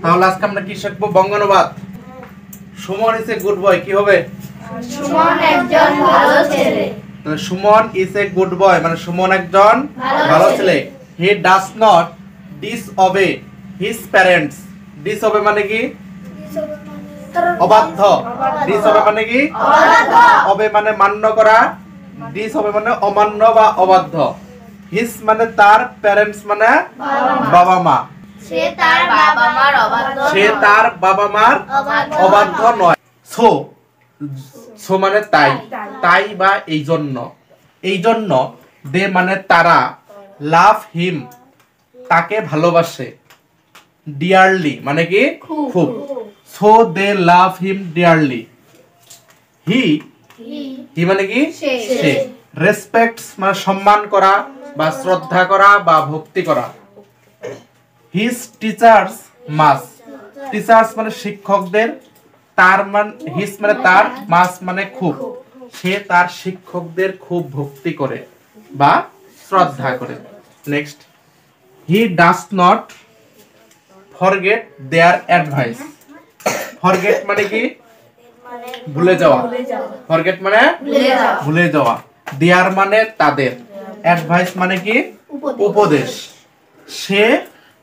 তাহলে আজকে আমরা কি শিখবো? বঙ্গানুবাদ। Suman is a good boy কি হবে? সুমন একজন ভালো ছেলে। তাহলে Suman is a good boy মানে সুমন একজন ভালো ছেলে। He does not disobey his parents. Disobey মানে কি? অবাধ্য। ডিসঅবে মানে কি? অবে মানে মান্য করা, ডিসঅবে মানে অমান্য বা অবাধ্য। হিজ মানে তার, প্যারেন্টস মানে বাবা মা। সে তার বাবা মার অবাধ্য। সে তার বাবা মার অবাধ্য নয়। সো সো মানে তাই, তাই বা এই জন্য, এই জন্য দে মানে তারা, লাভ হিম তাকে ভালোবাসে, ডিয়ারলি মানে কি? খুব। So they love him dearly. হি হি মানে কি? সে। রেসপেক্টস মানে সম্মান করা বা শ্রদ্ধা করা বা ভক্তি করা। হিজ টিচার্স মাস। টিচার্স মানে শিক্ষকদের, তার মানে হিজ মানে তার, মাস মানে খুব। সে তার শিক্ষকদের খুব ভক্তি করে বা শ্রদ্ধা করে। Next, he does not forget their advice. Forget মানে কি? ভুলে যাওয়া। ফরগেট মানে ভুলে যাওয়া। দেয়ার মানে তাদের, অ্যাডভাইস মানে কি? উপদেশ। সে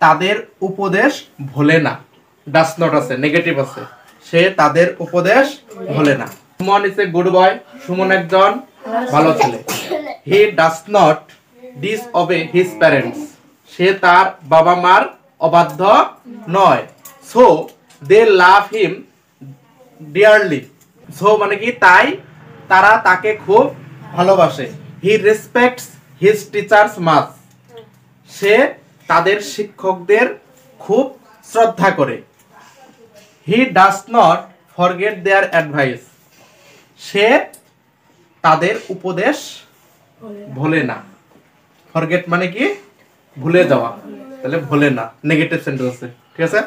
তাদের উপদেশ ভোলে না। ডাজ নট আছে, নেগেটিভ আছে। সে তাদের উপদেশ ভোলে না। Suman is a good boy. Suman একজন ভালো ছেলে। He does not disobey his parents. সে তার বাবা মার অবাধ্য নয়। So they love him dearly. So মানে কি? তাই তারা তাকে খুব ভালোবাসে। He respects his teachers much. সে তাদের শিক্ষকদের খুব শ্রদ্ধা করে। He does not forget their advice. সে তাদের উপদেশ ভোলে না। ফরগেট মানে কি? ভুলে যাওয়া। তাহলে ভোলে না, নেগেটিভ সেন্টেন্স আছে। ঠিক আছে।